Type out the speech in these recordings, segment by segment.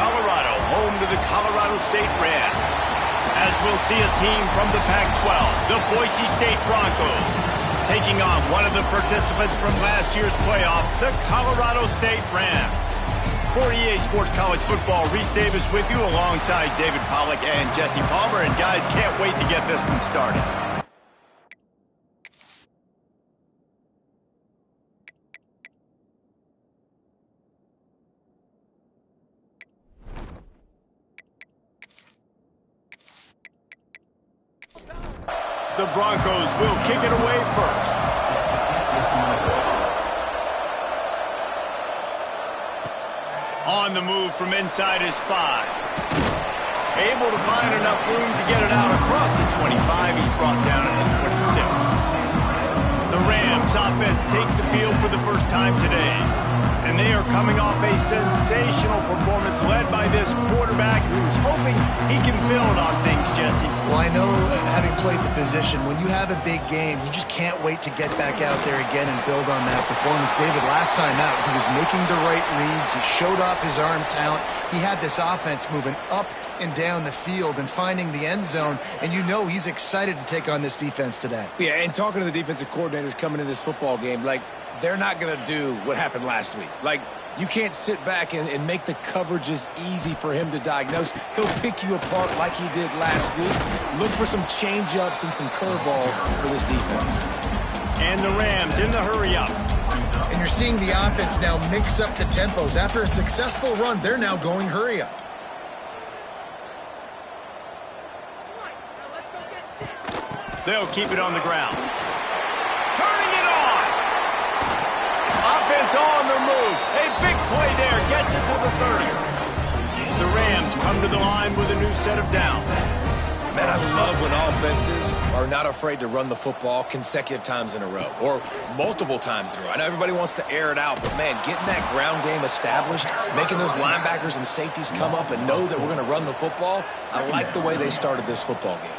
Colorado, home to the Colorado State Rams. As we'll see a team from the Pac-12, the Boise State Broncos, taking on one of the participants from last year's playoff, the Colorado State Rams. For EA Sports College Football, Reese Davis with you alongside David Pollack and Jesse Palmer. And guys, can't wait to get this one started. The Broncos will kick it away first. On the move from inside his 5. Able to find enough room to get it out across the 25. He's brought down at the 26. The Rams offense takes the field for the first time today. And they are coming off a sensational performance led by this quarterback who's hoping he can build on things, Jesse. Well, I know, having played the position, when you have a big game, you just can't wait to get back out there again and build on that performance. David, last time out, he was making the right reads. He showed off his arm talent. He had this offense moving up and down the field and finding the end zone, and you know he's excited to take on this defense today. Yeah, and talking to the defensive coordinators coming in this football game, like, they're not going to do what happened last week. Like, you can't sit back and make the coverages easy for him to diagnose. He'll pick you apart like he did last week. Look for some change-ups and some curveballs for this defense. And the Rams in the hurry-up. And you're seeing the offense now mix up the tempos. After a successful run, they're now going hurry-up. They'll keep it on the ground. Turning it on. Offense on the move. A big play there. Gets it to the 30. The Rams come to the line with a new set of downs. Man, I love when offenses are not afraid to run the football consecutive times in a row or multiple times in a row. I know everybody wants to air it out, but, man, getting that ground game established, making those linebackers and safeties come up and know that we're going to run the football, I like the way they started this football game.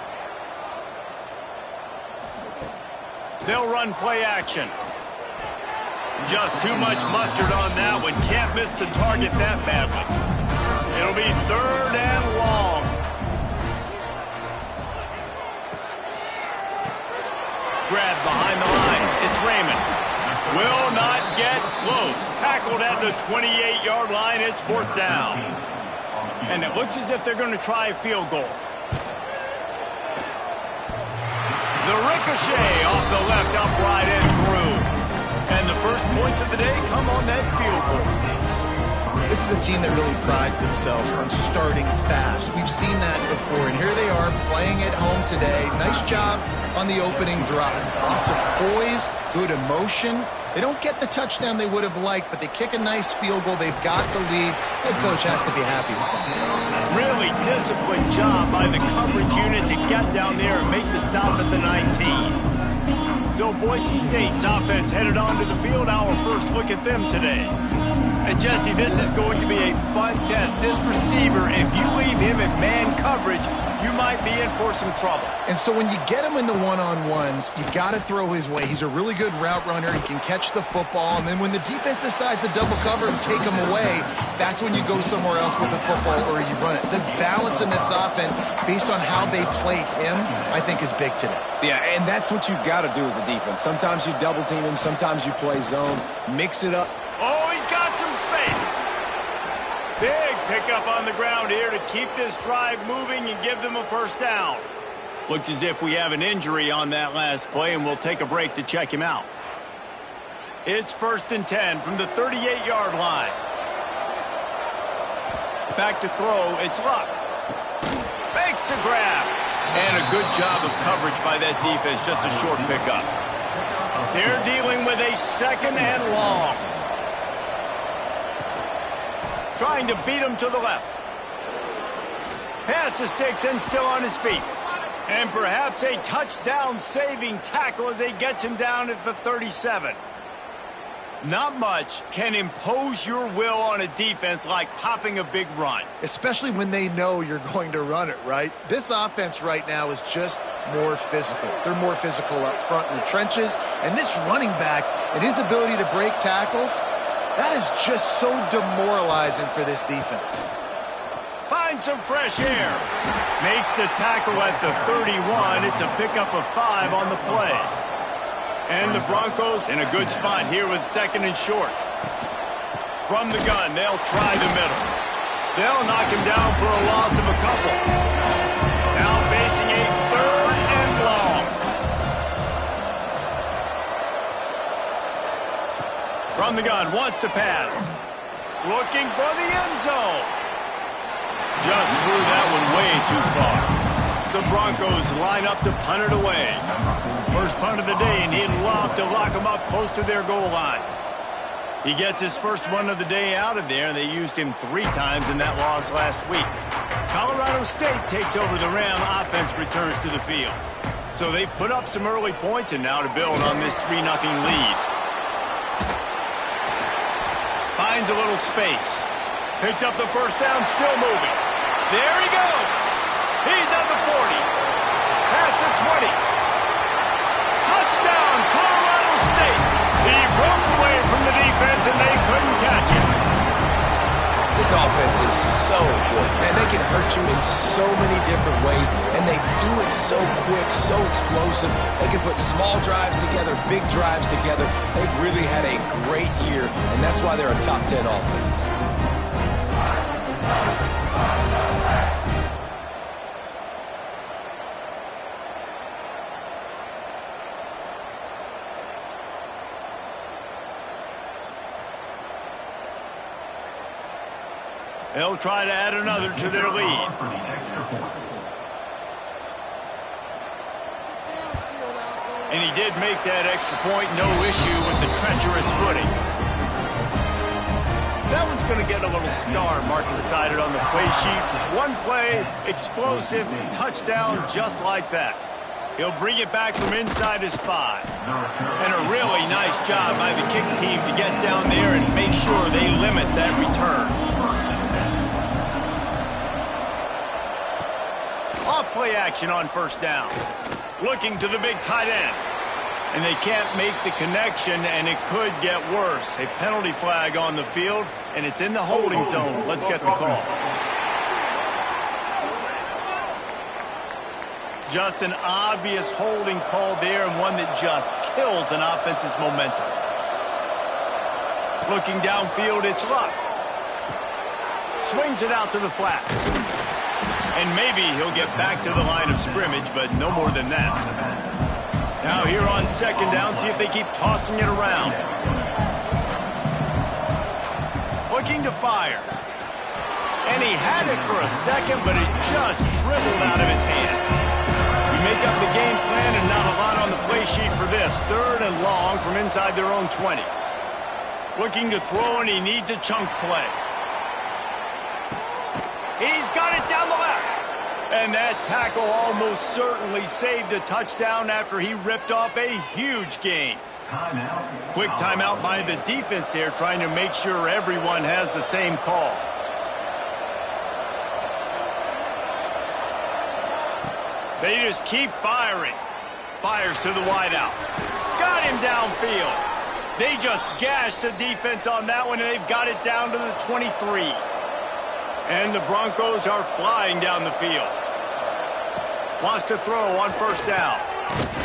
They'll run play action. Just too much mustard on that one. Can't miss the target that badly. It'll be 3rd and long. Grab behind the line. It's Raymond. Will not get close. Tackled at the 28-yard line. It's 4th down. And it looks as if they're going to try a field goal. The ricochet off the left upright and through. And the first points of the day come on that field goal. This is a team that really prides themselves on starting fast. We've seen that before, and here they are playing at home today. Nice job on the opening drive. Lots of poise, good emotion. They don't get the touchdown they would have liked, but they kick a nice field goal. They've got the lead. Head coach has to be happy with it. Really disciplined job by the coverage unit to get down there and make the stop at the 19. So Boise State's offense headed onto the field. Our first look at them today. And Jesse, this is going to be a fun test. This receiver, if you leave him in man coverage, you might be in for some trouble. And so when you get him in the one-on-ones, you got to throw his way. He's a really good route runner. He can catch the football. And then when the defense decides to double cover and take him away, that's when you go somewhere else with the football or you run it. The balance in this offense, based on how they play him, I think is big today. Yeah, and that's what you got to do as a defense. Sometimes you double team him. Sometimes you play zone. Mix it up. Oh, he's got some space. Big pickup on the ground here to keep this drive moving and give them a first down. Looks as if we have an injury on that last play, and we'll take a break to check him out. It's 1st and 10 from the 38-yard line. Back to throw, it's Luck. Makes the grab. And a good job of coverage by that defense, just a short pickup. They're dealing with a 2nd and long. Trying to beat him to the left. Pass the sticks and still on his feet. And perhaps a touchdown-saving tackle as they get him down at the 37. Not much can impose your will on a defense like popping a big run. Especially when they know you're going to run it, right? This offense right now is just more physical. They're more physical up front in the trenches. And this running back and his ability to break tackles, that is just so demoralizing for this defense. breathing some fresh air. Makes the tackle at the 31. It's a pickup of 5 on the play. And the Broncos in a good spot here with 2nd and short. From the gun, they'll try the middle. They'll knock him down for a loss of a couple. Now facing a 3rd and long. From the gun, wants to pass. Looking for the end zone. Just threw that one way too far. The Broncos line up to punt it away. First punt of the day, and he'd love to lock them up close to their goal line. He gets his first one of the day out of there, and they used him 3 times in that loss last week. Colorado State takes over the Ram. Offense returns to the field. So they've put up some early points, and now to build on this 3-0 lead. Finds a little space. Picks up the first down, still moving. There he goes. He's at the 40. Past the 20. Touchdown, Colorado State. He broke away from the defense, and they couldn't catch him. This offense is so good. Man, they can hurt you in so many different ways, and they do it so quick, so explosive. They can put small drives together, big drives together. They've really had a great year, and that's why they're a top 10 offense. They'll try to add another to their lead. And he did make that extra point, no issue with the treacherous footing. That one's going to get a little star marked beside it on the play sheet. One play, explosive, touchdown, just like that. He'll bring it back from inside his 5. And a really nice job by the kick team to get down there and make sure they limit that return. Off-play action on first down. Looking to the big tight end. And they can't make the connection, and it could get worse. A penalty flag on the field, and it's in the holding zone. Let's get the call. Just an obvious holding call there, and one that just kills an offense's momentum. Looking downfield, it's Luck. Swings it out to the flat. And maybe he'll get back to the line of scrimmage, but no more than that. Now here on second down, see if they keep tossing it around. Looking to fire. And he had it for a second, but it just dribbled out of his hands. We make up the game plan, and not a lot on the play sheet for this. 3rd and long from inside their own 20. Looking to throw, and he needs a chunk play. He's got it down the left. And that tackle almost certainly saved a touchdown after he ripped off a huge gain. Quick timeout by the defense there, trying to make sure everyone has the same call. They just keep firing. Fires to the wideout. Got him downfield. They just gashed the defense on that one, and they've got it down to the 23. And the Broncos are flying down the field. Wants to throw on first down.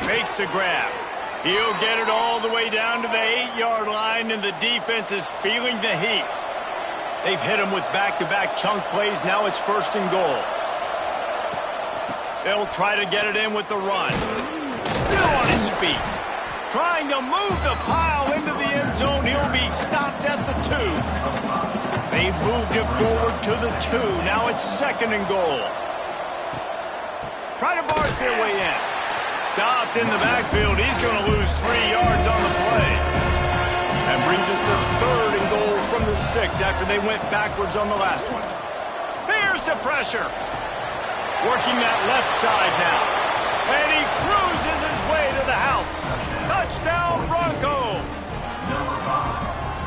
Makes the grab. He'll get it all the way down to the 8-yard line, and the defense is feeling the heat. They've hit him with back-to-back chunk plays. Now it's 1st and goal. They'll try to get it in with the run. Still on his feet. Trying to move the pile into the end zone. He'll be stopped at the 2. They've moved it forward to the 2. Now it's 2nd and goal. Try to barge their way in. Stopped in the backfield. He's going to lose 3 yards on the play. That brings us to 3rd and goal from the 6 after they went backwards on the last one. Here's the pressure. Working that left side now. And he cruises his way to the house. Touchdown, Broncos.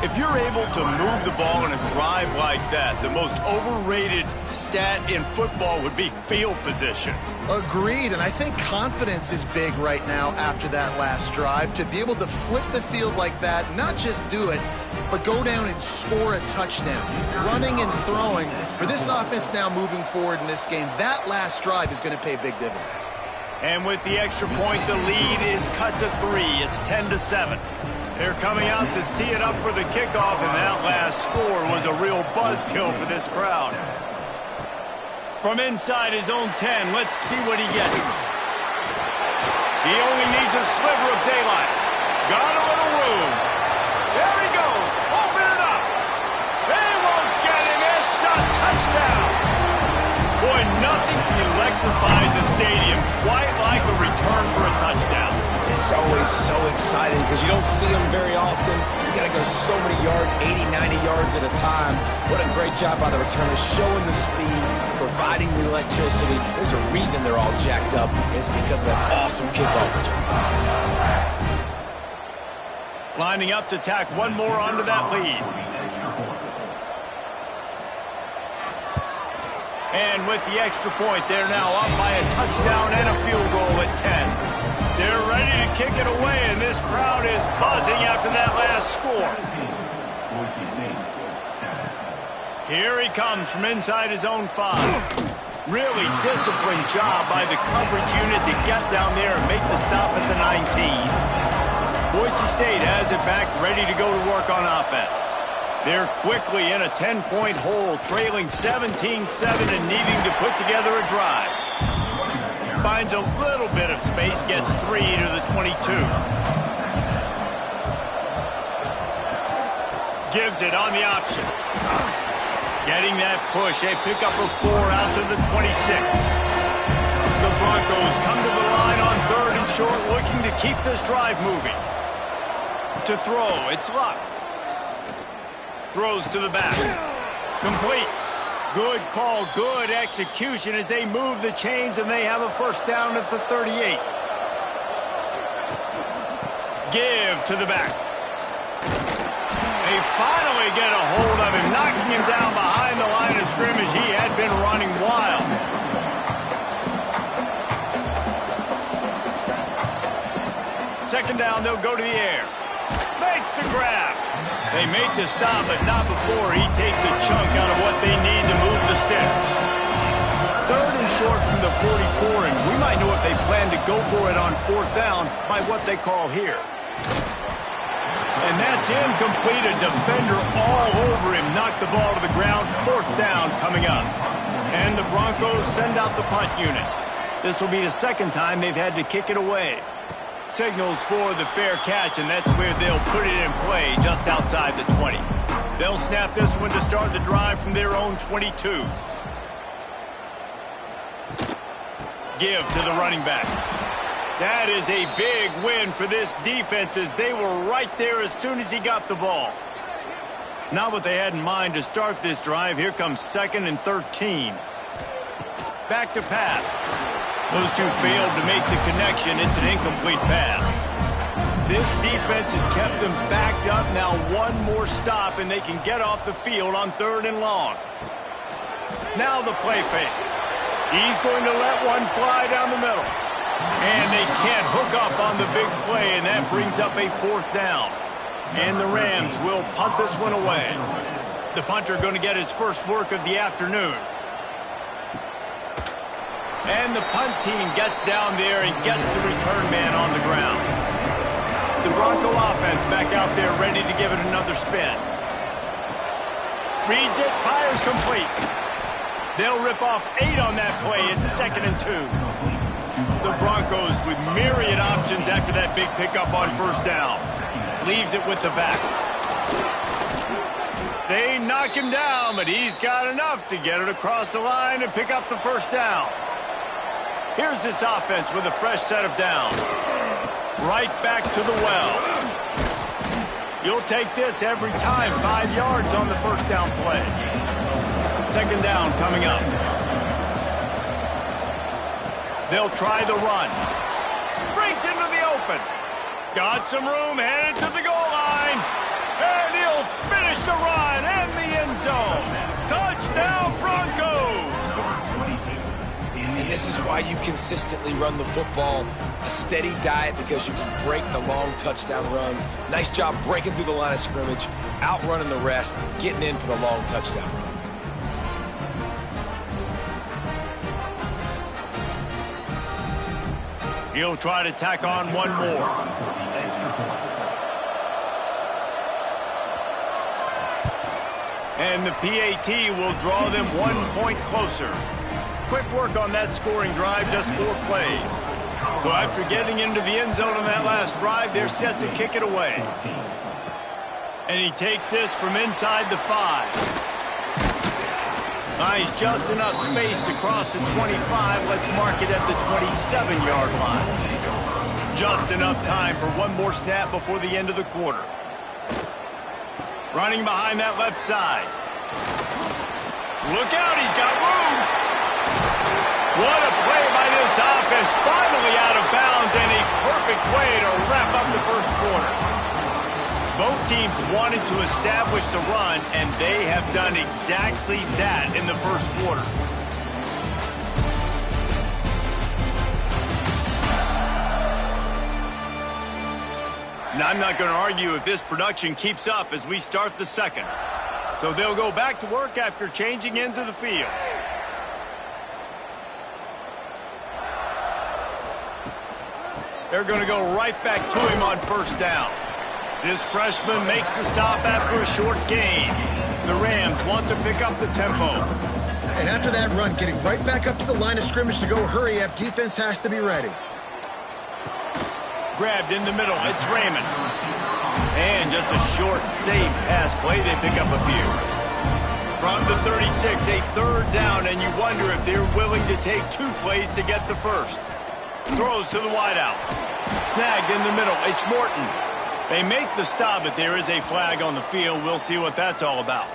If you're able to move the ball in a drive like that, the most overrated stat in football would be field position. Agreed, and I think confidence is big right now after that last drive. To be able to flip the field like that, not just do it, but go down and score a touchdown. Running and throwing, for this offense now moving forward in this game, that last drive is going to pay big dividends. And with the extra point, the lead is cut to 3. It's 10-7. They're coming out to tee it up for the kickoff, and that last score was a real buzzkill for this crowd. From inside his own 10, let's see what he gets. He only needs a sliver of daylight. Got a little room. There he goes. Open it up. They won't get him. It's a touchdown. Boy, nothing electrifies a stadium quite like a return for a touchdown. It's always so exciting because you don't see them very often. You got to go so many yards, 80, 90 yards at a time. What a great job by the returners, showing the speed, providing the electricity. There's a reason they're all jacked up. It's because of that awesome kickoff return. Lining up to tack one more onto that lead. And with the extra point, they're now up by a touchdown and a field goal at 10. They're ready to kick it away, and this crowd is buzzing after that last score. Here he comes from inside his own 5. Really disciplined job by the coverage unit to get down there and make the stop at the 19. Boise State has it back, ready to go to work on offense. They're quickly in a 10-point hole, trailing 17-7 and needing to put together a drive. Finds a little bit of space, gets 3 to the 22. Gives it on the option. Getting that push, a pickup of 4 out to the 26. The Broncos come to the line on 3rd and short, looking to keep this drive moving. To throw, it's Luck. Throws to the back. Complete. Good call, good execution as they move the chains, and they have a first down at the 38. Give to the back. They finally get a hold of him, knocking him down behind the line of scrimmage. He had been running wild. Second down, they'll go to the air. Makes the grab. They make the stop, but not before he takes a chunk out of what they need to move the sticks. 3rd and short from the 44, and we might know if they plan to go for it on 4th down by what they call here. And that's incomplete. A defender all over him. Knocked the ball to the ground. 4th down coming up. And the Broncos send out the punt unit. This will be the second time they've had to kick it away. Signals for the fair catch, and that's where they'll put it in play, just outside the 20. They'll snap this one to start the drive from their own 22. Give to the running back. That is a big win for this defense, as they were right there as soon as he got the ball. Not what they had in mind to start this drive. Here comes 2nd and 13. Back to pass. Those two failed to make the connection. It's an incomplete pass. This defense has kept them backed up. Now one more stop, and they can get off the field on 3rd and long. Now the play fake. He's going to let one fly down the middle. And they can't hook up on the big play, and that brings up a 4th down. And the Rams will punt this one away. The punter going to get his first work of the afternoon. And the punt team gets down there and gets the return man on the ground. The Bronco offense back out there ready to give it another spin. Reads it, fires complete. They'll rip off 8 on that play. It's 2nd and 2. The Broncos with myriad options after that big pickup on 1st down. Leaves it with the back. They knock him down, but he's got enough to get it across the line and pick up the 1st down. Here's this offense with a fresh set of downs. Right back to the well. You'll take this every time. 5 yards on the 1st down play. 2nd down coming up. They'll try the run. Breaks into the open. Got some room, headed to the goal line. And he'll finish the run and the end zone. Touchdown, Broncos! And this is why you consistently run the football. A steady diet because you can break the long touchdown runs. Nice job breaking through the line of scrimmage, outrunning the rest, getting in for the long touchdown run. He'll try to tack on one more. And the PAT will draw them 1 point closer. Quick work on that scoring drive, just 4 plays. So after getting into the end zone on that last drive, they're set to kick it away. And he takes this from inside the 5. Nice, just enough space to cross the 25. Let's mark it at the 27-yard line. Just enough time for one more snap before the end of the quarter. Running behind that left side. Look out, he's got room. What a play by this offense. Finally out of bounds and a perfect way to wrap up the first quarter. Both teams wanted to establish the run, and they have done exactly that in the first quarter. Now, I'm not going to argue if this production keeps up as we start the second. So they'll go back to work after changing into the field. They're going to go right back to him on first down. This freshman makes the stop after a short gain. The Rams want to pick up the tempo. And after that run, getting right back up to the line of scrimmage to go hurry up, defense has to be ready. Grabbed in the middle, it's Raymond. And just a short, safe pass play, they pick up a few. From the 36, a third down, and you wonder if they're willing to take 2 plays to get the first. Throws to the wideout. Snagged in the middle, it's Morton. They make the stop, but there is a flag on the field. We'll see what that's all about.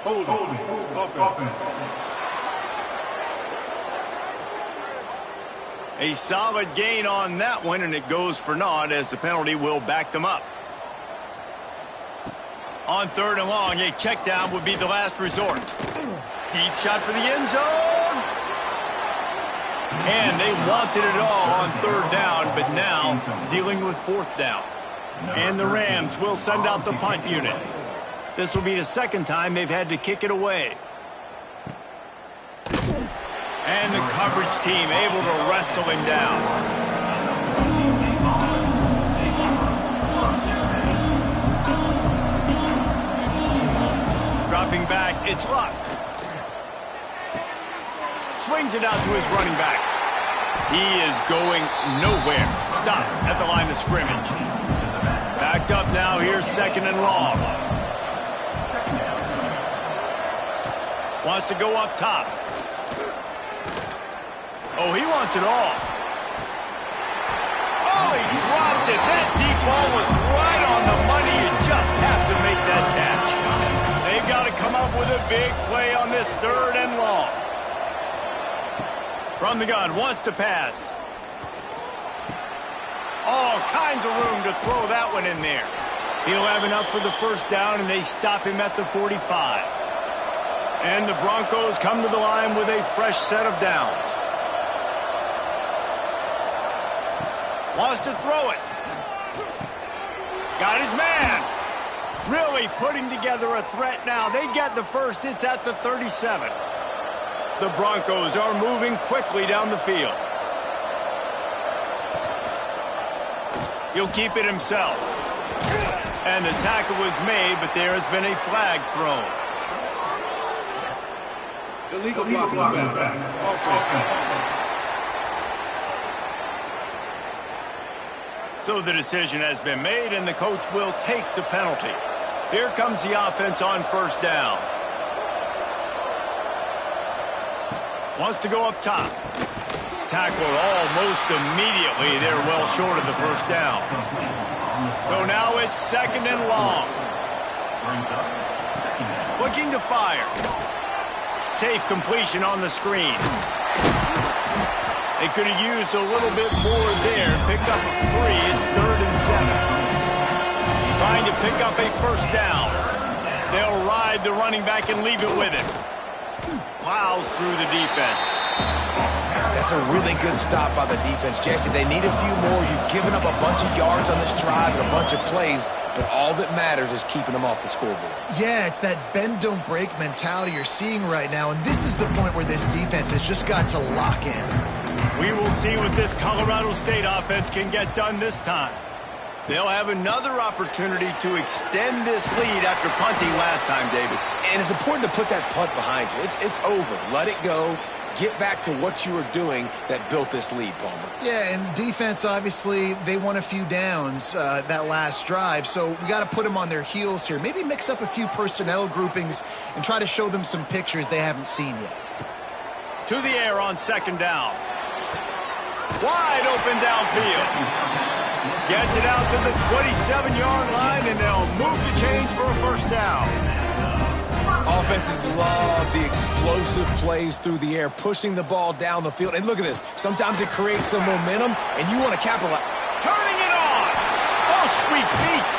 Hold offense. A solid gain on that one, and it goes for naught as the penalty will back them up. On third and long, a check down would be the last resort. Deep shot for the end zone. And they wanted it all on third down, but now dealing with fourth down. And the Rams will send out the punt unit. This will be the second time they've had to kick it away. And the coverage team able to wrestle him down. Dropping back, it's Luck. Swings it out to his running back. He is going nowhere. Stop at the line of scrimmage. Backed up now, here's second and long. Wants to go up top. Oh, he wants it all. Oh, he dropped it. That deep ball was right on the money. You just have to make that catch. They've got to come up with a big play on this third and long. From the gun, wants to pass. All kinds of room to throw that one in there. He'll have enough for the first down, and they stop him at the 45. And the Broncos come to the line with a fresh set of downs. Wants to throw it. Got his man. Really putting together a threat now. They get the first. It's at the 37. The Broncos are moving quickly down the field. He'll keep it himself. And the tackle was made, but there has been a flag thrown. Illegal blocking back. So the decision has been made, and the coach will take the penalty. Here comes the offense on first down. Wants to go up top. Tackled almost immediately. They're well short of the first down. So now it's second and long. Looking to fire. Safe completion on the screen. They could have used a little bit more there. Picked up a 3. It's third and 7. Trying to pick up a first down. They'll ride the running back and leave it with him. Plows through the defense. That's a really good stop by the defense, Jesse. They need a few more. You've given up a bunch of yards on this drive and a bunch of plays, but all that matters is keeping them off the scoreboard. Yeah, it's that bend, don't break mentality you're seeing right now, and this is the point where this defense has just got to lock in. We will see what this Colorado State offense can get done this time. They'll have another opportunity to extend this lead after punting last time, David. And it's important to put that punt behind you. It's over. Let it go. Get back to what you were doing that built this lead, Palmer. Yeah, and defense, obviously, they won a few downs that last drive, so we got to put them on their heels here. Maybe mix up a few personnel groupings and try to show them some pictures they haven't seen yet. To the air on second down. Wide open downfield. Gets it out to the 27-yard line, and they'll move the chains for a first down. Offenses love the explosive plays through the air, pushing the ball down the field. And look at this. Sometimes it creates some momentum, and you want to capitalize. Turning it on. Oh, sweet feet.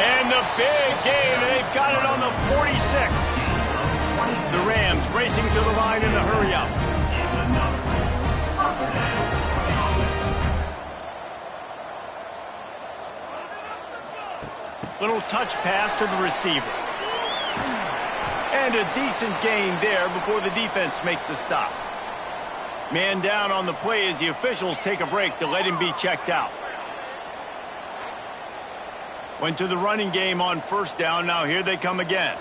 And the big gain, and they've got it on the 46. The Rams racing to the line in the hurry-up. Little touch pass to the receiver. And a decent gain there before the defense makes the stop. Man down on the play as the officials take a break to let him be checked out. Went to the running game on first down. Now here they come again.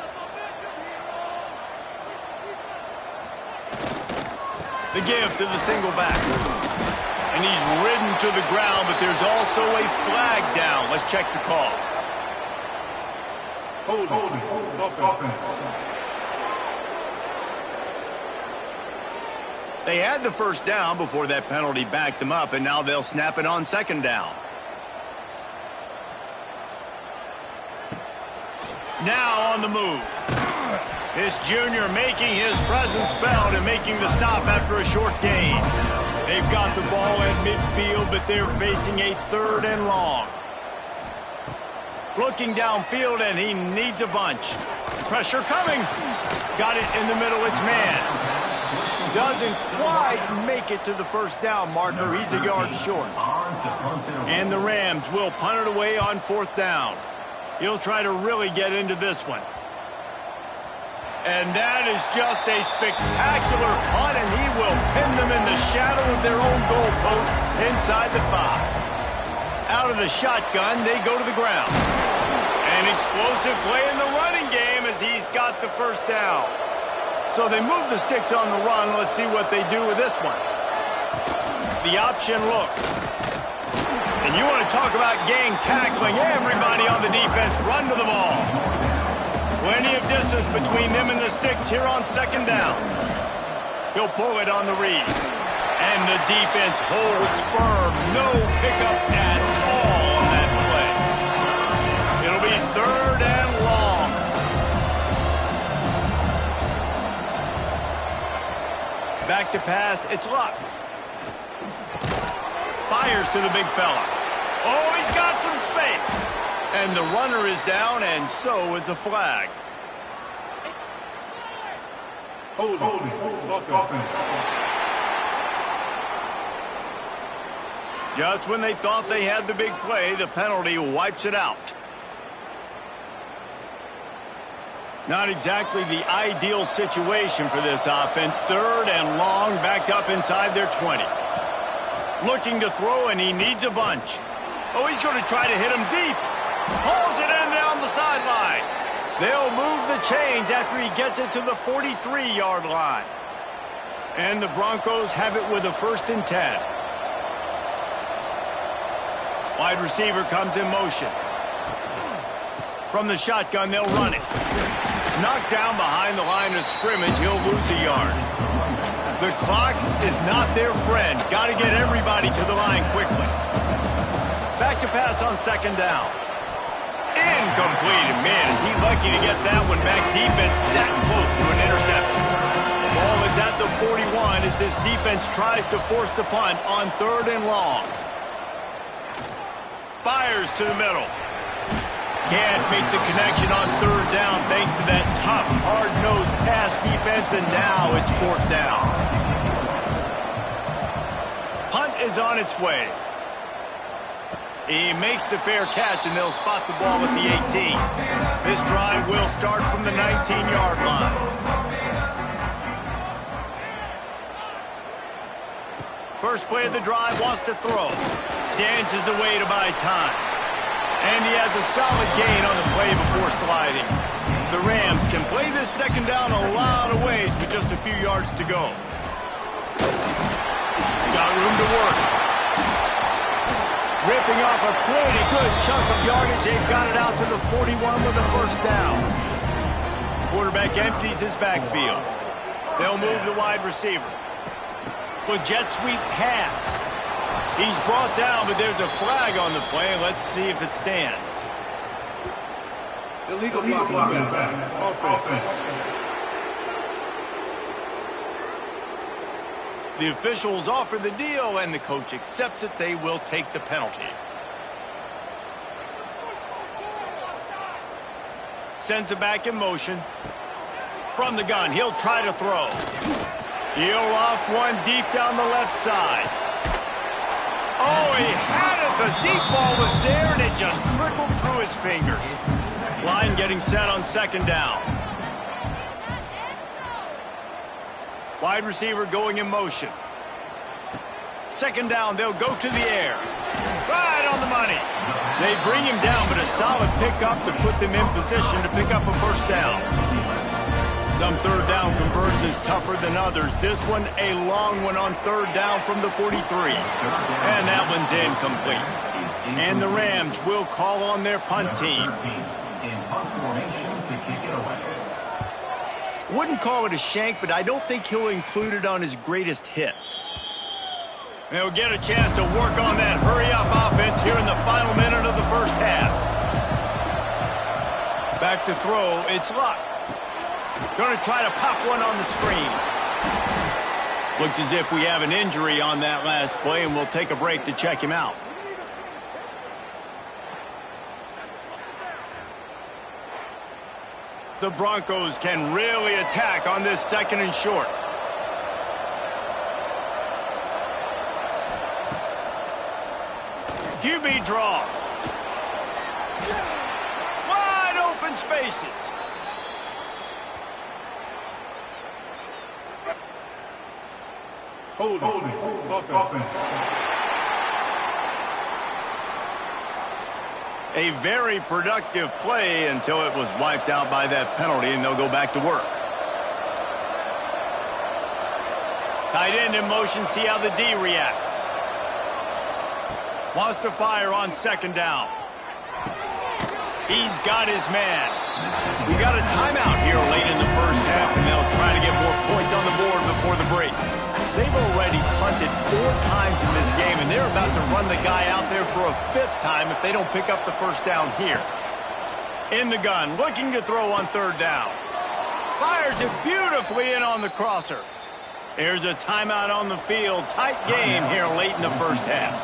The give to the single back. And he's ridden to the ground, but there's also a flag down. Let's check the call. Holding. Offense. They had the first down before that penalty backed them up, and now they'll snap it on second down. Now on the move. This junior making his presence felt and making the stop after a short gain. They've got the ball at midfield, but they're facing a third and long. Looking downfield, and he needs a bunch. Pressure coming. Got it in the middle. It's man. Doesn't quite make it to the first down marker. He's a yard short. And the Rams will punt it away on fourth down. He'll try to really get into this one. And that is just a spectacular punt, and he will pin them in the shadow of their own goalpost inside the 5. Out of the shotgun, they go to the ground. An explosive play in the running game as he's got the first down. So they move the sticks on the run. Let's see what they do with this one. The option look. And you want to talk about gang tackling. Everybody on the defense run to the ball. Plenty of distance between them and the sticks here on second down. He'll pull it on the read. And the defense holds firm. No pickup at all on that play. It'll be third and long. Back to pass. It's Luck. Fires to the big fella. Oh, he's got some space. And the runner is down, and so is a flag. Holding. Offense. Just when they thought they had the big play, the penalty wipes it out. Not exactly the ideal situation for this offense. Third and long, backed up inside their 20. Looking to throw, and he needs a bunch. Oh, he's going to try to hit him deep. Pulls it in down the sideline. They'll move the chains after he gets it to the 43-yard line. And the Broncos have it with a 1st and 10. Wide receiver comes in motion. From the shotgun, they'll run it. Knocked down behind the line of scrimmage, he'll lose a yard. The clock is not their friend. Got to get everybody to the line quickly. Back to pass on second down. Incomplete. Man, is he lucky to get that one back. Defense that close to an interception. Ball is at the 41 as this defense tries to force the punt on third and long. Fires to the middle. can't make the connection on third down thanks to that tough, hard-nosed pass defense, and now it's fourth down. Punt is on its way. He makes the fair catch, and they'll spot the ball at the 18. This drive will start from the 19-yard line. First play of the drive, wants to throw. Dances away to buy time. And he has a solid gain on the play before sliding. The Rams can play this second down a lot of ways with just a few yards to go. Got room to work. Ripping off a pretty good chunk of yardage. They've got it out to the 41 with a first down. Quarterback empties his backfield. They'll move the wide receiver. With jet sweep pass. He's brought down, but there's a flag on the play. Let's see if it stands. Illegal blocking back. Offense. The officials offer the deal, and the coach accepts it. They will take the penalty. Sends it back in motion. From the gun, he'll try to throw. He'll off one deep down the left side. Oh, he had it. The deep ball was there, and it just trickled through his fingers. Line getting set on second down. Wide receiver going in motion. Second down, they'll go to the air. Right on the money. They bring him down, but a solid pickup to put them in position to pick up a first down. Some third down conversions tougher than others. This one, a long one on third down from the 43. And that one's incomplete. And the Rams will call on their punt team. Wouldn't call it a shank, but I don't think he'll include it on his greatest hits. They'll get a chance to work on that hurry-up offense here in the final minute of the first half. Back to throw, it's Luck. Going to try to pop one on the screen. Looks as if we have an injury on that last play, and we'll take a break to check him out. The Broncos can really attack on this second and short. QB draw. Wide open spaces. Hold offense. A very productive play until it was wiped out by that penalty, and they'll go back to work. Tight end in motion, see how the D reacts. Wants to fire on second down. He's got his man. We got a timeout here late in the first half, and they'll try to get more points on the board before the break. They've already punted 4 times in this game, and they're about to run the guy out there for a 5th time if they don't pick up the first down here. In the gun, looking to throw on third down. Fires it beautifully in on the crosser. There's a timeout on the field. Tight game here late in the first half.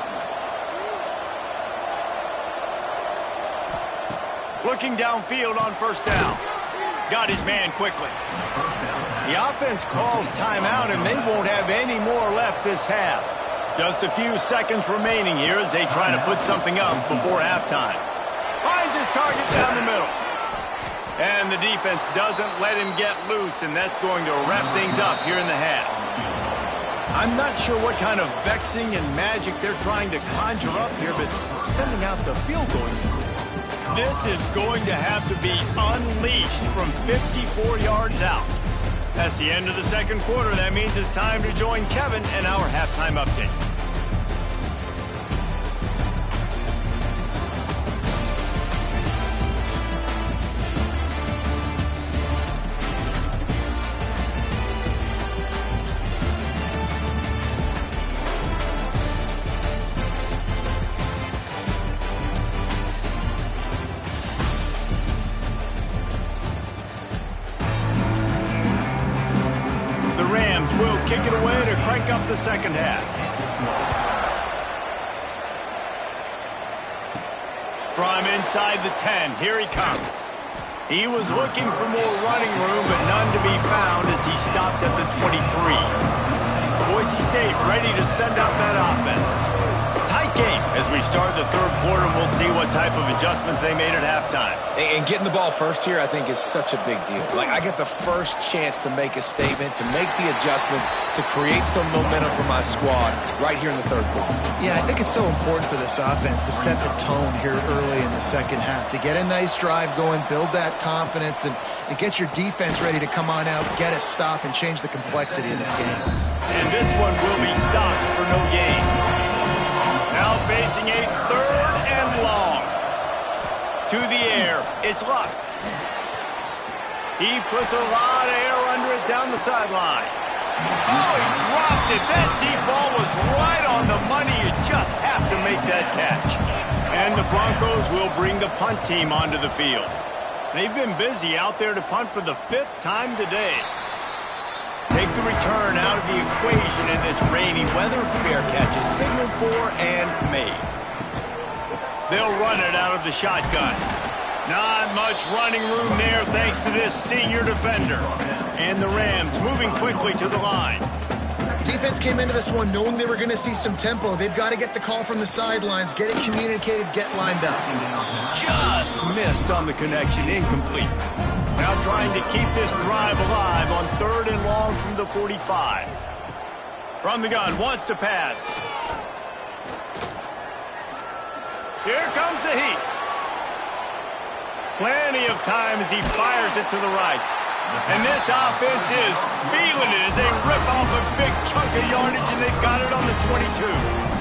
Looking downfield on first down. Got his man quickly. The offense calls timeout, and they won't have any more left this half. Just a few seconds remaining here as they try to put something up before halftime. Finds his target down the middle. And the defense doesn't let him get loose, and that's going to wrap things up here in the half. I'm not sure what kind of vexing and magic they're trying to conjure up here, but sending out the field goal. This is going to have to be unleashed from 54 yards out. That's the end of the second quarter. That means it's time to join Kevin in our halftime update. Will kick it away to crank up the second half. From inside the 10, here he comes. He was looking for more running room, but none to be found as he stopped at the 23. Boise State ready to send out that offense. Tight game as we start the third quarter, and we'll see what type of adjustments they made at halftime. And getting the ball first here, I think, is such a big deal. Like, I get the first chance to make a statement, to make the adjustments, to create some momentum for my squad right here in the third quarter. Yeah, I think it's so important for this offense to set the tone here early in the second half, to get a nice drive going, build that confidence, and get your defense ready to come on out, get a stop, and change the complexity of this game. And this one will be stopped for no gain. Now facing a third and long. To the air, it's Luck. He puts a lot of air under it down the sideline. Oh, he dropped it. That deep ball was right on the money. You just have to make that catch. And the Broncos will bring the punt team onto the field. They've been busy out there to punt for the 5th time today. Take the return out of the equation in this rainy weather. Fair catch is signaled for and made. They'll run it out of the shotgun. Not much running room there thanks to this senior defender. And the Rams moving quickly to the line. Defense came into this one knowing they were going to see some tempo. They've got to get the call from the sidelines, get it communicated, get lined up. Just missed on the connection, incomplete. Now trying to keep this drive alive on 3rd and long from the 45. From the gun, wants to pass. Here comes the heat. Plenty of time as he fires it to the right. And this offense is feeling it as they rip off a big chunk of yardage, and they've got it on the 22.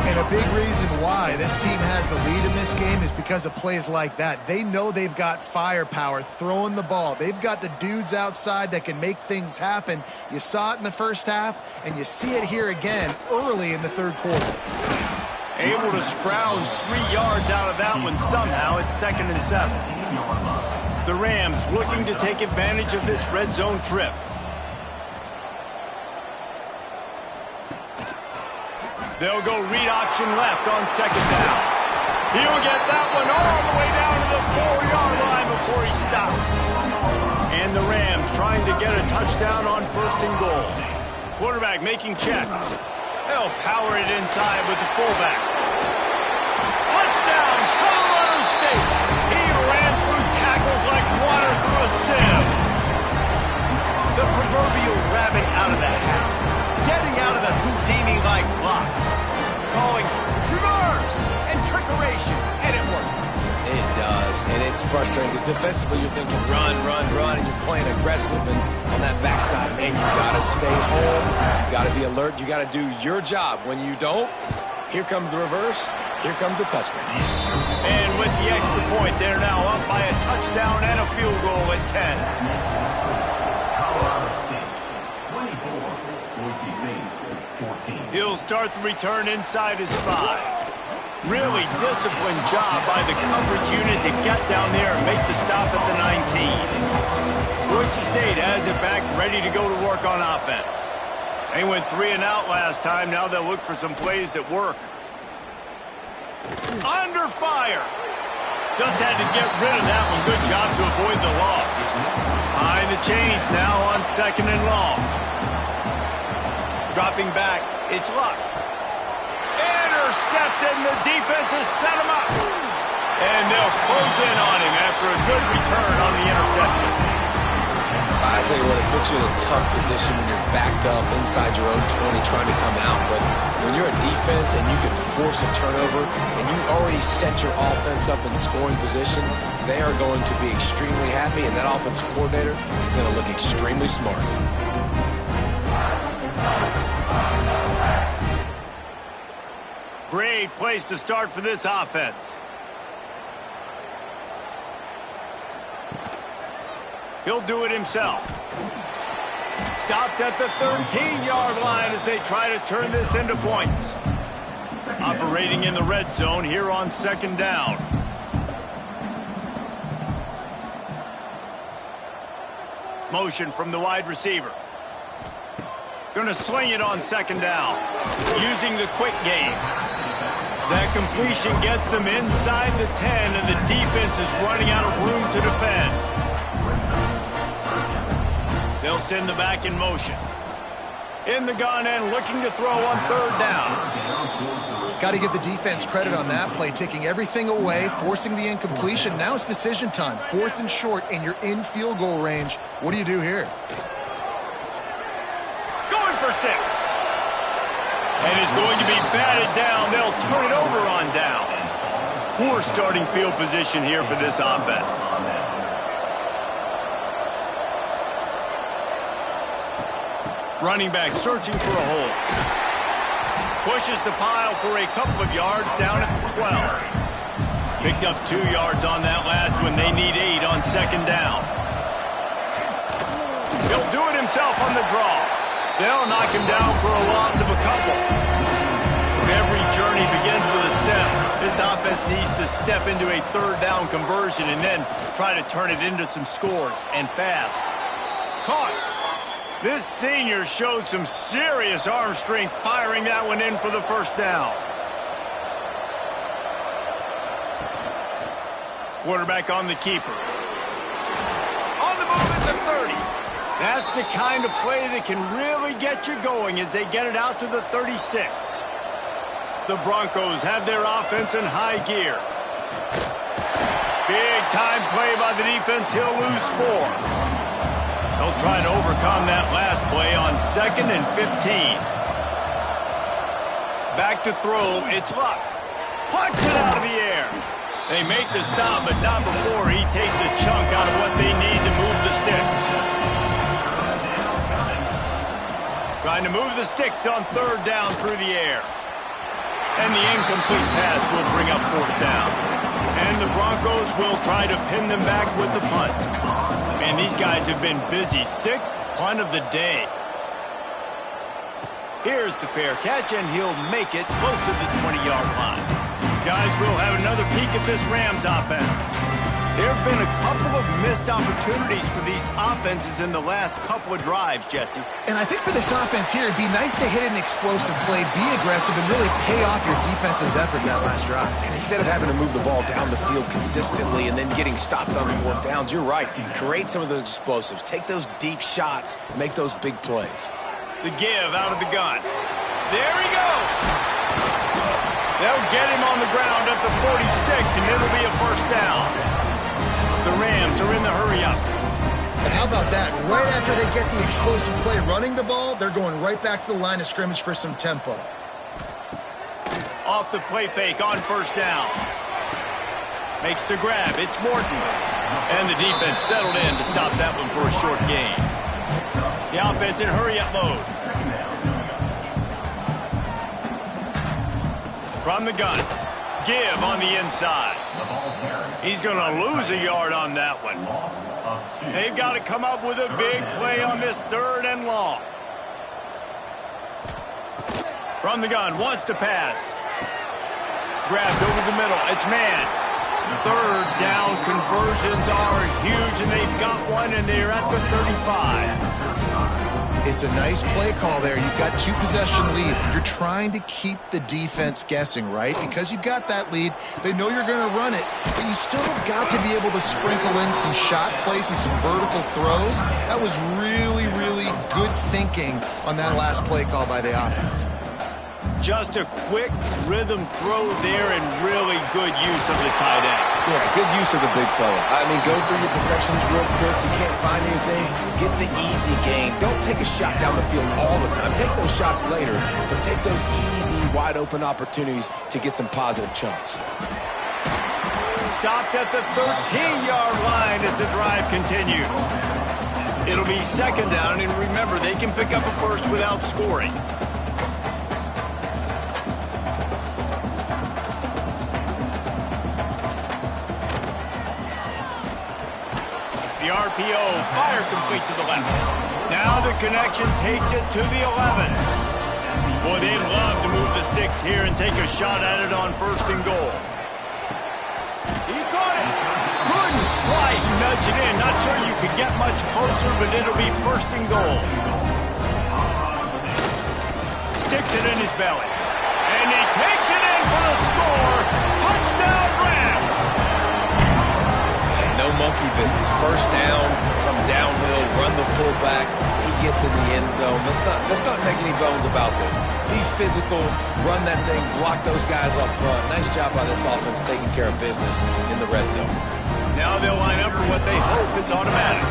And a big reason why this team has the lead in this game is because of plays like that. They know they've got firepower throwing the ball. They've got the dudes outside that can make things happen. You saw it in the first half, and you see it here again early in the third quarter. Able to scrounge 3 yards out of that one somehow. It's 2nd and 7. The Rams looking to take advantage of this red zone trip. They'll go read option left on 2nd down. He'll get that one all the way down to the 4-yard line before he stopped. And the Rams trying to get a touchdown on 1st and goal. Quarterback making checks. They'll power it inside with the fullback. Touchdown, Colorado State. He ran through tackles like water through a sieve. The proverbial rabbit out of the hat. Getting out of the Houdini-like blocks. Calling reverse and trickeration, and it worked. It does, and it's frustrating because defensively you're thinking run, and you're playing aggressive, and on that backside, man, you got to stay home, you got to be alert, you got to do your job. When you don't, here comes the reverse, here comes the touchdown. And with the extra point, they're now up by a touchdown and a field goal at 10. Colorado State, 24. Boise State, 14. He'll start the return inside his 5. Really disciplined job by the coverage unit to get down there and make the stop at the 19. Boise State has it back, ready to go to work on offense. They went 3 and out last time. Now they'll look for some plays that work. Under fire. Just had to get rid of that one. Good job to avoid the loss. Behind the chains now on 2nd and long. Dropping back, it's Luck. Intercepted, and the defense has set him up. And they'll close in on him after a good return on the interception. I tell you what, it puts you in a tough position when you're backed up inside your own 20 trying to come out. But when you're a defense and you can force a turnover and you already set your offense up in scoring position, they are going to be extremely happy, and that offensive coordinator is going to look extremely smart. Great place to start for this offense. He'll do it himself. Stopped at the 13-yard line as they try to turn this into points. Operating in the red zone here on 2nd down. Motion from the wide receiver. Going to sling it on 2nd down. Using the quick game. That completion gets them inside the 10, and the defense is running out of room to defend. They'll send the back in motion. In the gun and looking to throw on third down. Got to give the defense credit on that play, taking everything away, forcing the incompletion. Now it's decision time. 4th and short, and you're in field goal range. What do you do here? Going for 6. And is going to be batted down. They'll turn it over on downs. Poor starting field position here for this offense. Running back searching for a hole. Pushes the pile for a couple of yards down at the 12. Picked up 2 yards on that last one. They need 8 on second down. He'll do it himself on the draw. They'll knock him down for a loss of a couple. Every journey begins with a step. This offense needs to step into a third down conversion and then try to turn it into some scores, and fast. Caught. This senior showed some serious arm strength firing that one in for the first down. Quarterback on the keeper. On the move at the 30. That's the kind of play that can really get you going as they get it out to the 36. The Broncos have their offense in high gear. Big time play by the defense. He'll lose 4. They'll try to overcome that last play on 2nd and 15. Back to throw. It's Luck. Punch it out of the air. They make the stop, but not before he takes a chunk out of what they need to move the sticks. Trying to move the sticks on third down through the air. And the incomplete pass will bring up 4th down. And the Broncos will try to pin them back with the punt. Man, these guys have been busy. 6th punt of the day. Here's the fair catch, and he'll make it close to the 20-yard line. Guys, we'll have another peek at this Rams offense. There have been a couple of missed opportunities for these offenses in the last couple of drives, Jesse. And I think for this offense here, it'd be nice to hit an explosive play, be aggressive, and really pay off your defense's effort that last drive. And instead of having to move the ball down the field consistently and then getting stopped on 4th downs, you're right. Create some of those explosives. Take those deep shots. Make those big plays. The give out of the gun. There he goes. They'll get him on the ground at the 46, and it'll be a first down. The Rams are in the hurry-up. And how about that? Right after they get the explosive play running the ball, they're going right back to the line of scrimmage for some tempo. Off the play fake on first down. Makes the grab. It's Morton. And the defense settled in to stop that one for a short gain. The offense in hurry-up mode. From the gun. Give on the inside. He's going to lose a yard on that one. They've got to come up with a big play on this 3rd and long. From the gun, wants to pass. Grabbed over the middle. It's man. Third down conversions are huge, and they've got one, and they're at the 35. It's a nice play call there. You've got 2-possession lead. You're trying to keep the defense guessing, right? Because you've got that lead, they know you're going to run it, but you still have got to be able to sprinkle in some shot plays and some vertical throws. That was really, really good thinking on that last play call by the offense. Just a quick rhythm throw there and really good use of the tight end. Yeah, good use of the big fella. I mean, go through your progressions real quick. You can't find anything. Get the easy gain. Don't take a shot down the field all the time. Take those shots later, but take those easy, wide-open opportunities to get some positive chunks. Stopped at the 13-yard line as the drive continues. It'll be 2nd down, and remember, they can pick up a first without scoring. The RPO, fire complete to the left. Now the connection takes it to the 11. Boy, they'd love to move the sticks here and take a shot at it on 1st and goal. He caught it. Couldn't quite nudge it in. Not sure you could get much closer, but it'll be 1st and goal. Sticks it in his belly. And he takes it in for gonna score. Touchdown Rams. No monkey business. First down, come downhill, run the fullback. He gets in the end zone. Let's not make any bones about this. Be physical, run that thing, block those guys up front. Nice job by this offense taking care of business in the red zone. Now they'll line up for what they hope is automatic.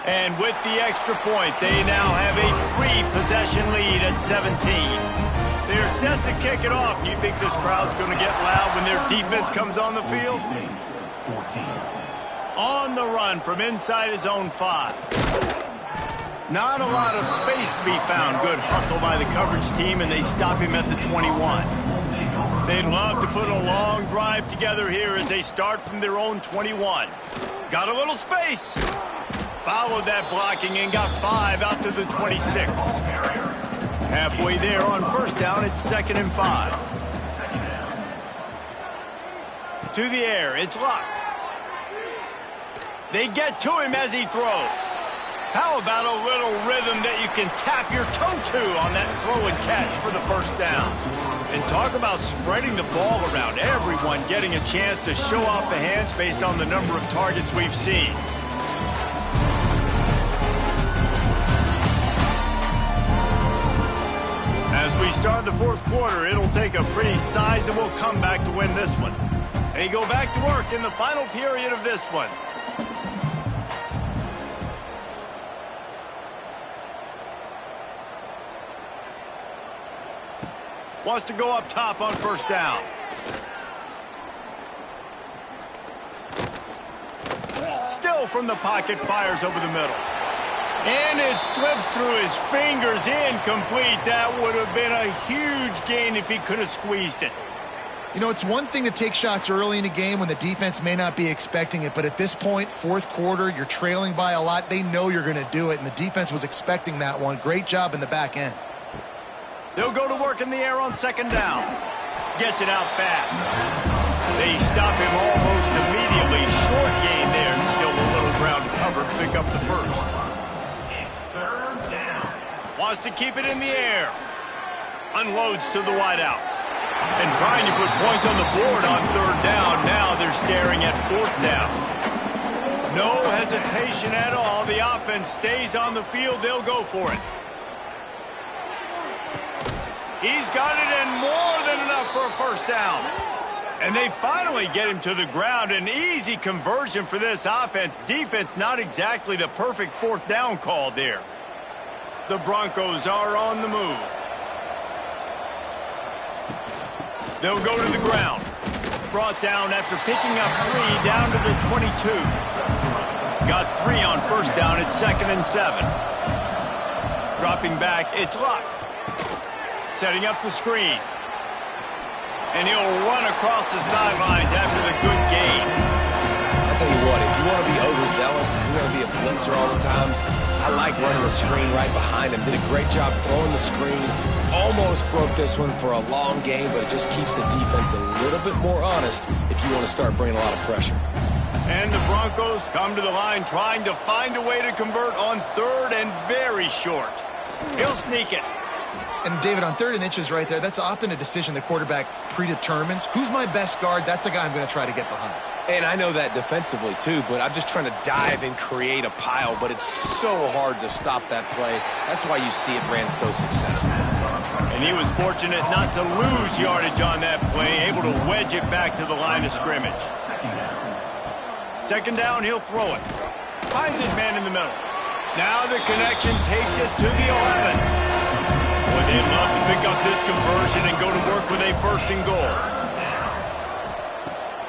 And with the extra point, they now have a 3-possession lead at 17. They're set to kick it off. You think this crowd's going to get loud when their defense comes on the field? On the run from inside his own 5. Not a lot of space to be found. Good hustle by the coverage team, and they stop him at the 21. They'd love to put a long drive together here as they start from their own 21. Got a little space. Followed that blocking and got 5 out to the 26. Halfway there on first down, it's 2nd and 5. To the air, it's Luck. They get to him as he throws. How about a little rhythm that you can tap your toe to on that throw and catch for the first down? And talk about spreading the ball around. Everyone getting a chance to show off the hands based on the number of targets we've seen. As we start the 4th quarter, it'll take a pretty sizable comeback to win this one. They go back to work in the final period of this one. Wants to go up top on first down. Still from the pocket, fires over the middle. And it slips through his fingers, incomplete. That would have been a huge gain if he could have squeezed it. You know, it's one thing to take shots early in a game when the defense may not be expecting it, but at this point, 4th quarter, you're trailing by a lot. They know you're going to do it, and the defense was expecting that one. Great job in the back end. They'll go to work in the air on 2nd down. Gets it out fast. They stop him almost immediately. Short gain there, and still a little ground to cover to pick up the first. Wants to keep it in the air. Unloads to the wideout. And trying to put points on the board on 3rd down. Now they're staring at 4th down. No hesitation at all. The offense stays on the field. They'll go for it. He's got it, and more than enough for a first down. And they finally get him to the ground. An easy conversion for this offense. Defense not exactly the perfect 4th down call there. The Broncos are on the move. They'll go to the ground. Brought down after picking up 3 down to the 22. Got 3 on first down at 2nd and 7. Dropping back, it's Luck. Setting up the screen. And he'll run across the sidelines after the good gain. I'll tell you what, if you want to be overzealous, you want to be a blitzer all the time, I like running the screen right behind him. Did a great job throwing the screen. Almost broke this one for a long game, but it just keeps the defense a little bit more honest if you want to start bringing a lot of pressure. And the Broncos come to the line trying to find a way to convert on 3rd and very short. He'll sneak it. And David, on 3rd and inches right there, that's often a decision the quarterback predetermines. Who's my best guard? That's the guy I'm going to try to get behind. And I know that defensively, too, but I'm just trying to dive and create a pile, but it's so hard to stop that play. That's why you see it ran so successful. And he was fortunate not to lose yardage on that play, able to wedge it back to the line of scrimmage. 2nd down, he'll throw it. Finds his man in the middle. Now the connection takes it to the 11. Boy, they'd love to pick up this conversion and go to work with a 1st and goal.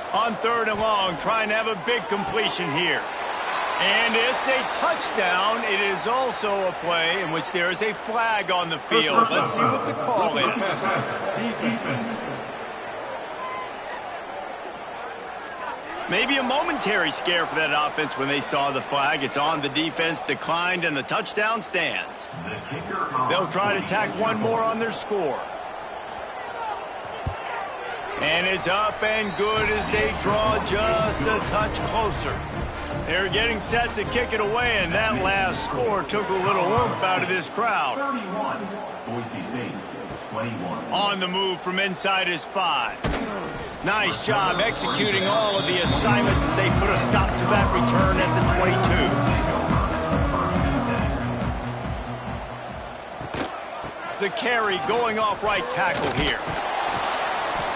On 3rd and long, trying to have a big completion here. And it's a touchdown. It is also a play in which there is a flag on the field. Let's see what the call is. Maybe a momentary scare for that offense when they saw the flag. It's on, the defense declined, and the touchdown stands. They'll try to tack one more on their score. And it's up and good as they draw just a touch closer. They're getting set to kick it away, and that last score took a little oomph out of this crowd. 31. Boise State, 21. On the move from inside his 5. Nice job executing all of the assignments as they put a stop to that return at the 22. The carry going off right tackle here.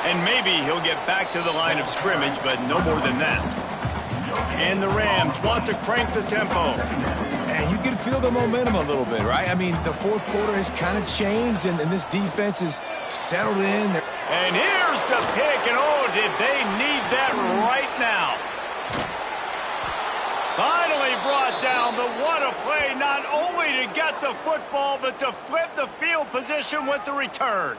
And maybe he'll get back to the line of scrimmage, but no more than that. And the Rams want to crank the tempo. And you can feel the momentum a little bit, right? I mean, the fourth quarter has kind of changed, and this defense is settled in. And here's the pick, and oh, did they need that right now. Finally brought down, but what a play, not only to get the football, but to flip the field position with the return.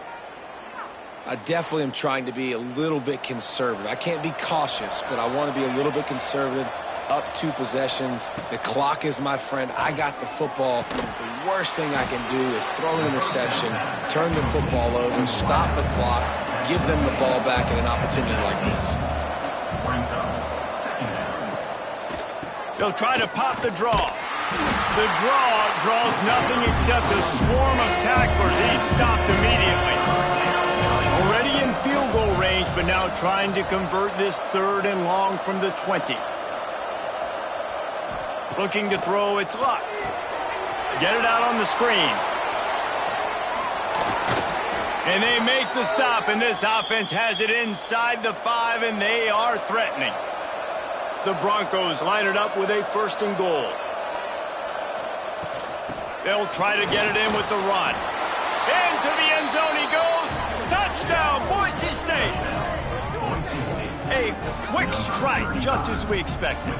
I definitely am trying to be a little bit conservative. I can't be cautious, but I want to be a little bit conservative. Up 2 possessions. The clock is my friend. I got the football. The worst thing I can do is throw an interception, turn the football over, stop the clock, give them the ball back in an opportunity like this. They'll try to pop the draw. The draw draws nothing except a swarm of tacklers. He's stopped immediately. Already in field goal range, but now trying to convert this 3rd and long from the 20. Looking to throw, it's Luck. Get it out on the screen. And they make the stop, and this offense has it inside the 5, and they are threatening. The Broncos line it up with a 1st and goal. They'll try to get it in with the run. Into the end zone he goes. Touchdown, Boise State. A quick strike, just as we expected.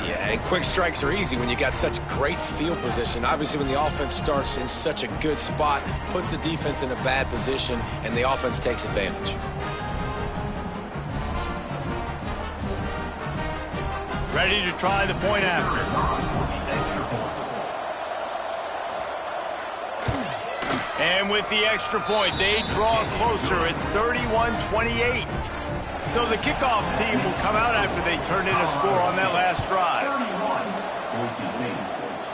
Yeah, and quick strikes are easy when you got such great field position. Obviously, when the offense starts in such a good spot, puts the defense in a bad position, and the offense takes advantage. Ready to try the point after. And with the extra point, they draw closer. It's 31-28. So the kickoff team will come out after they turn in a score on that last drive. 31. Boise State,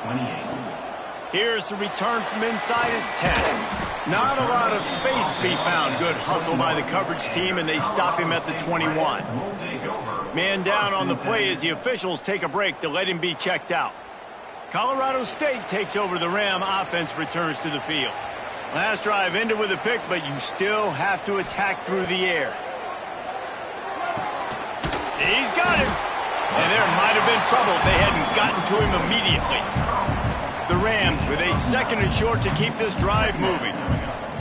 28. Here's the return from inside his 10. Not a lot of space to be found. Good hustle by the coverage team, and they stop him at the 21. Man down on the play as the officials take a break to let him be checked out. Colorado State takes over. The Ram offense returns to the field. Last drive ended with a pick, but you still have to attack through the air. He's got him. And there might have been trouble if they hadn't gotten to him immediately. The Rams with a 2nd and short to keep this drive moving.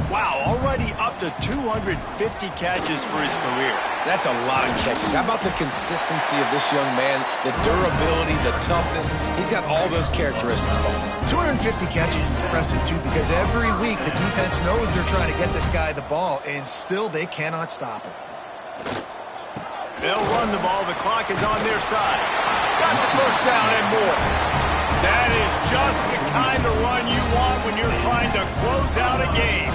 Wow, already up to 250 catches for his career. That's a lot of catches. How about the consistency of this young man, the durability, the toughness? He's got all those characteristics. 250 catches is impressive, too, because every week the defense knows they're trying to get this guy the ball, and still they cannot stop him. They'll run the ball. The clock is on their side. Got the 1st down and more. That is just the kind of run you want when you're trying to close out a game.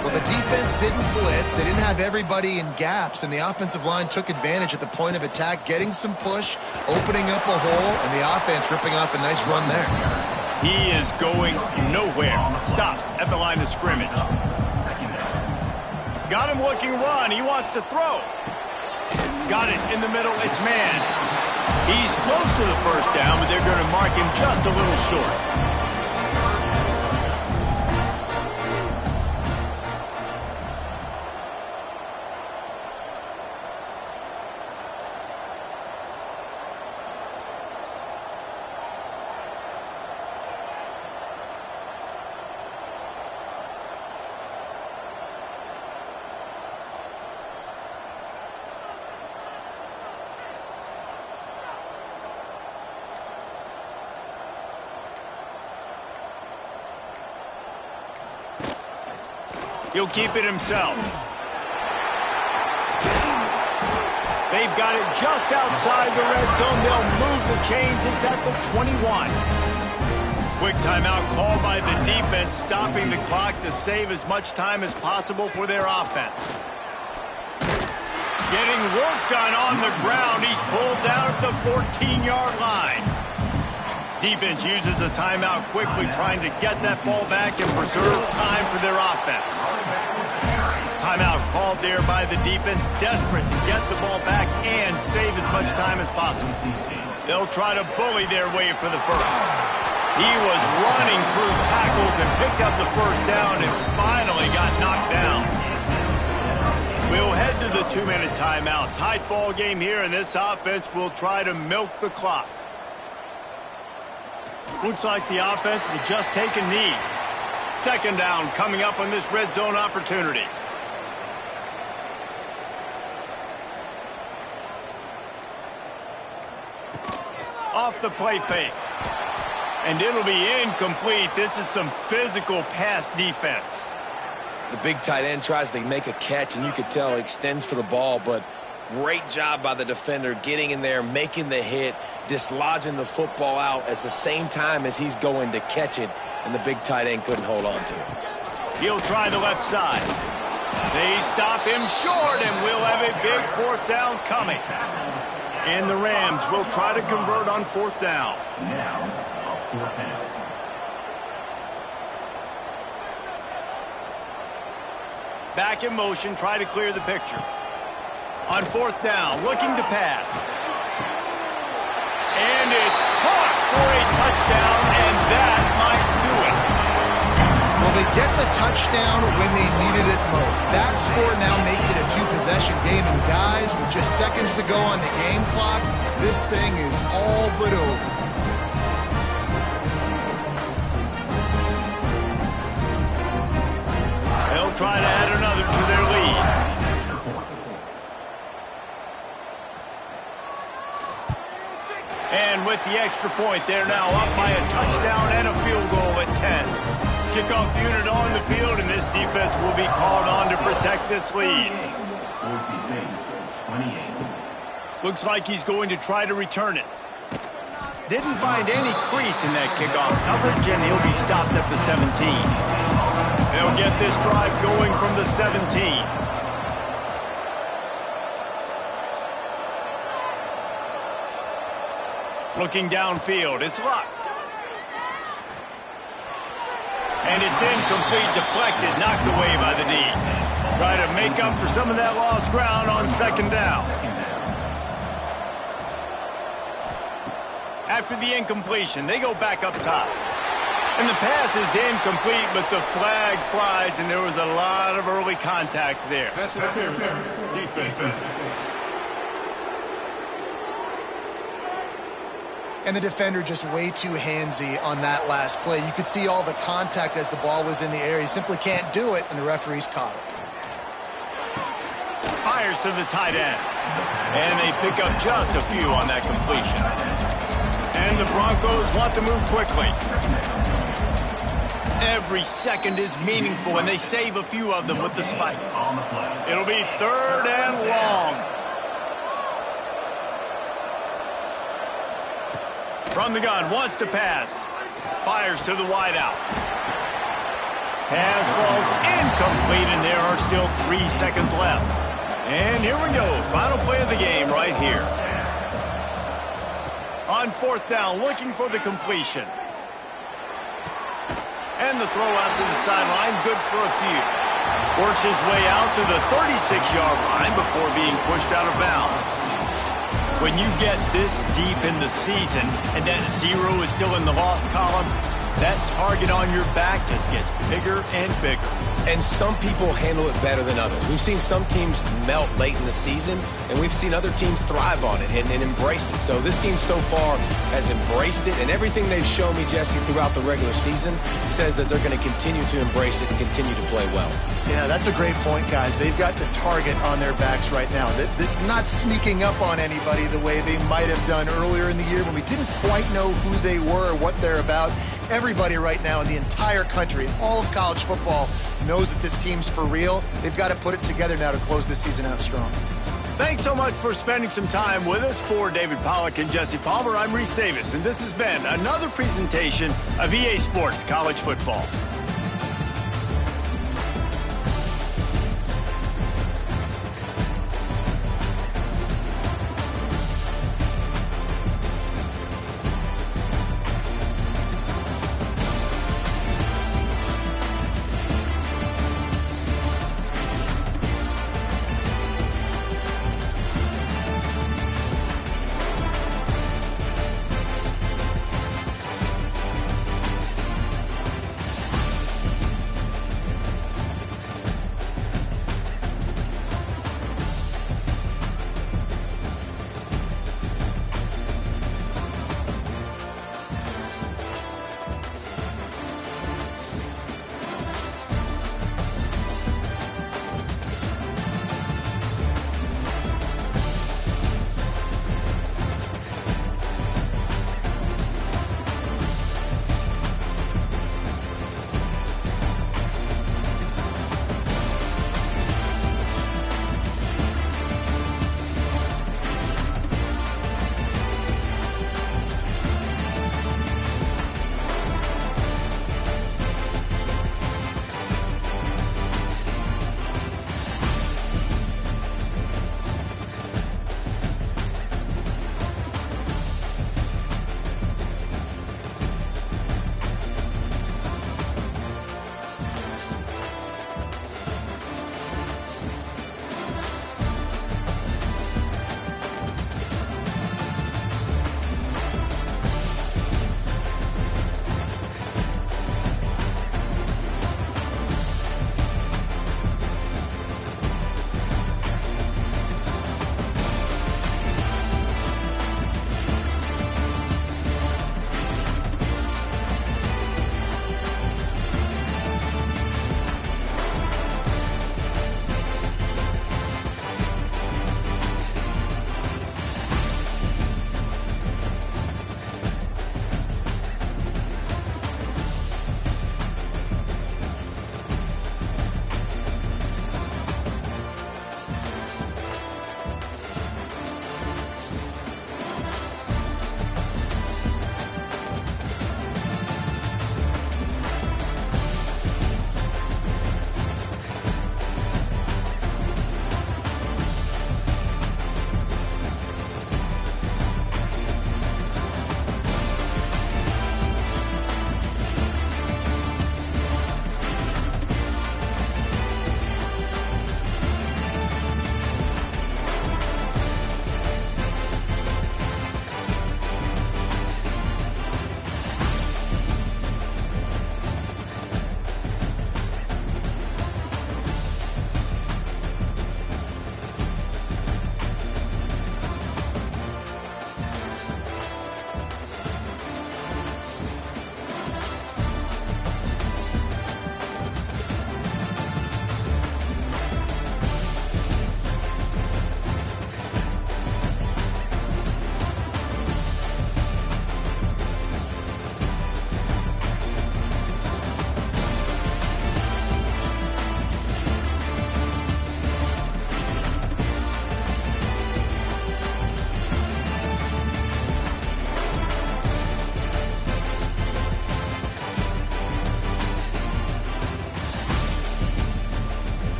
Well, the defense didn't blitz. They didn't have everybody in gaps, and the offensive line took advantage at the point of attack, getting some push, opening up a hole, and the offense ripping off a nice run there. He is going nowhere. Stop at the line of scrimmage. Got him looking run. He wants to throw. Got it in the middle. It's man. He's close to the 1st down, but they're going to mark him just a little short. He'll keep it himself. They've got it just outside the red zone. They'll move the chains. It's at the 21. Quick timeout called by the defense, stopping the clock to save as much time as possible for their offense. Getting work done on the ground. He's pulled down at the 14-yard line. Defense uses a timeout quickly, trying to get that ball back and preserve time for their offense. Timeout called there by the defense, desperate to get the ball back and save as much time as possible. They'll try to bully their way for the first. He was running through tackles and picked up the first down and finally got knocked down. We'll head to the 2-minute timeout. Tight ball game here, and this offense will try to milk the clock. Looks like the offense will just take a knee. Second down coming up on this red zone opportunity. Off the play fake. And it'll be incomplete. This is some physical pass defense. The big tight end tries to make a catch, and you could tell he extends for the ball, but great job by the defender getting in there, making the hit, dislodging the football out at the same time as he's going to catch it, and the big tight end couldn't hold on to it. He'll try the left side. They stop him short, and we'll have a big fourth down coming. And the Rams will try to convert on fourth down. Now, a fourth down. Back in motion, try to clear the picture. On fourth down, looking to pass. And it's caught for a touchdown, and that might do it. Well, they get the touchdown when they needed it most. That score now makes it a two-possession game, and guys, with just seconds to go on the game clock, this thing is all but over. They'll try to add another to their lead. And with the extra point, they're now up by a touchdown and a field goal at 10. Kickoff unit on the field, and this defense will be called on to protect this lead. Boise State, 28. Looks like he's going to try to return it. Didn't find any crease in that kickoff coverage, and he'll be stopped at the 17. They'll get this drive going from the 17. Looking downfield, it's Luck. And it's incomplete, deflected, knocked away by the D. Try to make up for some of that lost ground on second down. After the incompletion, they go back up top. And the pass is incomplete, but the flag flies, and there was a lot of early contact there. Pass interference. Defense. And the defender just way too handsy on that last play. You could see all the contact as the ball was in the air. He simply can't do it, and the referees caught it. Fires to the tight end. And they pick up just a few on that completion. And the Broncos want to move quickly. Every second is meaningful, and they save a few of them with the spike. It'll be third and long. From the gun, wants to pass. Fires to the wideout. Pass falls incomplete, and there are still 3 seconds left. And here we go, final play of the game right here. On fourth down, looking for the completion. And the throw out to the sideline, good for a few. Works his way out to the 36-yard line before being pushed out of bounds. When you get this deep in the season and that 0 is still in the lost column, that target on your back just gets bigger and bigger. And some people handle it better than others. We've seen some teams melt late in the season, and we've seen other teams thrive on it and embrace it. So this team so far has embraced it, and everything they've shown me, Jesse, throughout the regular season says that they're going to continue to embrace it and continue to play well. Yeah, that's a great point, guys. They've got the target on their backs right now. They're not sneaking up on anybody the way they might have done earlier in the year when we didn't quite know who they were or what they're about. Everybody right now in the entire country, in all of college football, knows that this team's for real. They've got to put it together now to close this season out strong. Thanks so much for spending some time with us. For David Pollack and Jesse Palmer, I'm Reese Davis, and this has been another presentation of EA Sports College Football.